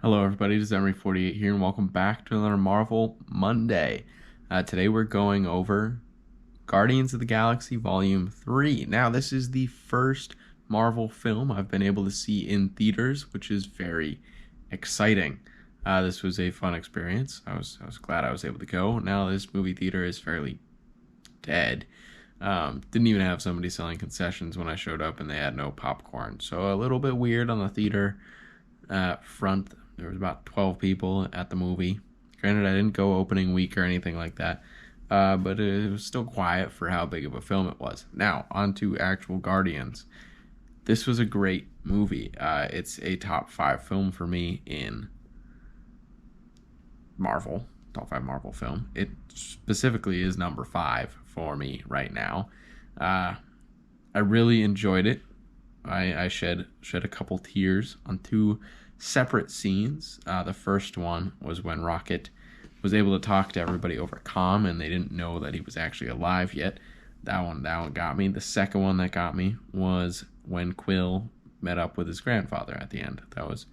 Hello, everybody. This is Emery48 here, and welcome back to another Marvel Monday. Today, we're going over Guardians of the Galaxy Volume 3. Now, this is the first Marvel film I've been able to see in theaters, which is very exciting. This was a fun experience. I was glad I was able to go. Now, this movie theater is fairly dead. Didn't even have somebody selling concessions when I showed up, and they had no popcorn. So, a little bit weird on the theater front. There was about 12 people at the movie. Granted, I didn't go opening week or anything like that, but it was still quiet for how big of a film it was. Now, on to actual Guardians. This was a great movie. It's a top 5 film for me in Marvel. Top 5 Marvel film. It specifically is number 5 for me right now. I really enjoyed it. I shed a couple tears on 2 separate scenes. The first one was when Rocket was able to talk to everybody over comm, and they didn't know that he was actually alive yet. That one got me. The second one that got me was when Quill met up with his grandfather at the end. That was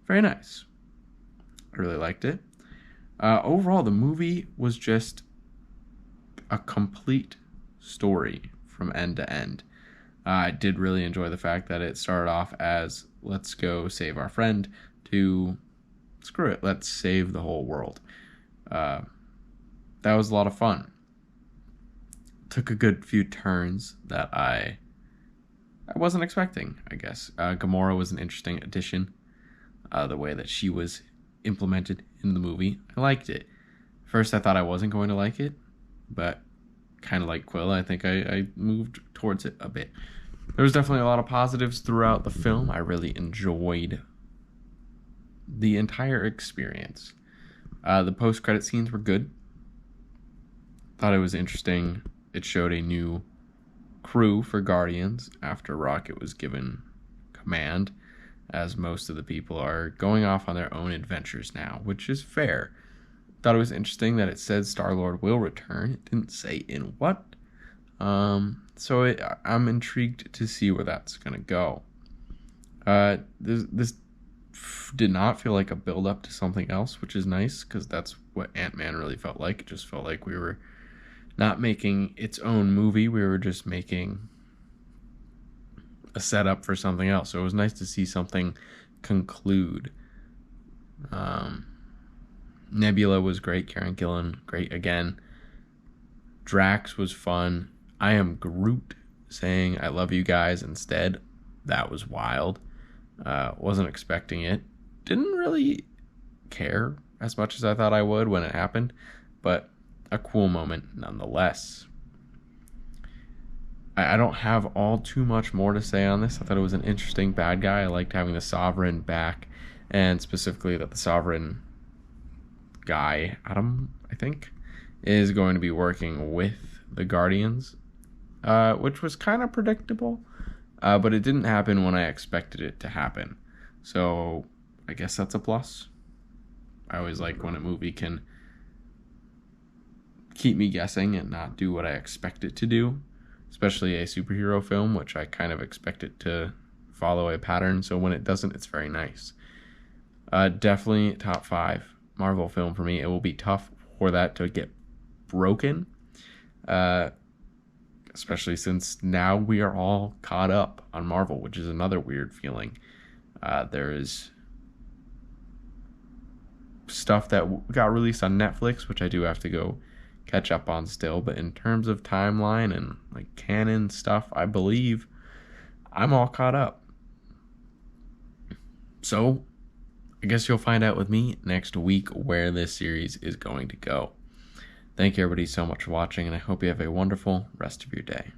very nice. I really liked it. Overall, the movie was just a complete story from end to end. I did really enjoy the fact that it started off as, let's go save our friend, to, screw it, let's save the whole world. That was a lot of fun. Took a good few turns that I wasn't expecting, I guess. Gamora was an interesting addition. The way that she was implemented in the movie, I liked it. First, I thought I wasn't going to like it, but kind of like Quill, I think I moved towards it a bit. There was definitely a lot of positives throughout the film. I really enjoyed the entire experience. The post-credit scenes were good. Thought it was interesting. It showed a new crew for Guardians after Rocket was given command, as most of the people are going off on their own adventures now, which is fair. Thought it was interesting that it said Star-Lord will return. It didn't say in what. So I'm intrigued to see where that's going to go. This did not feel like a build-up to something else, which is nice, because that's what Ant-Man really felt like. It just felt like we were not making its own movie. We were just making a setup for something else. So it was nice to see something conclude. Nebula was great. Karen Gillan, great again. Drax was fun. I am Groot saying I love you guys instead. That was wild. Wasn't expecting it. Didn't really care as much as I thought I would when it happened, but a cool moment nonetheless. I don't have all too much more to say on this. I thought it was an interesting bad guy. I liked having the Sovereign back, and specifically that the Sovereign guy, Adam, I think, is going to be working with the Guardians, which was kind of predictable, but it didn't happen when I expected it to happen. So I guess that's a plus. I always like when a movie can keep me guessing and not do what I expect it to do, especially a superhero film, which I kind of expect it to follow a pattern. So when it doesn't, it's very nice. Definitely top 5 Marvel film for me. It will be tough for that to get broken, especially since now we are all caught up on Marvel, which is another weird feeling. There is stuff that got released on Netflix, which I do have to go catch up on still, but in terms of timeline and like canon stuff, I believe I'm all caught up. So I guess you'll find out with me next week where this series is going to go. Thank you everybody so much for watching, and I hope you have a wonderful rest of your day.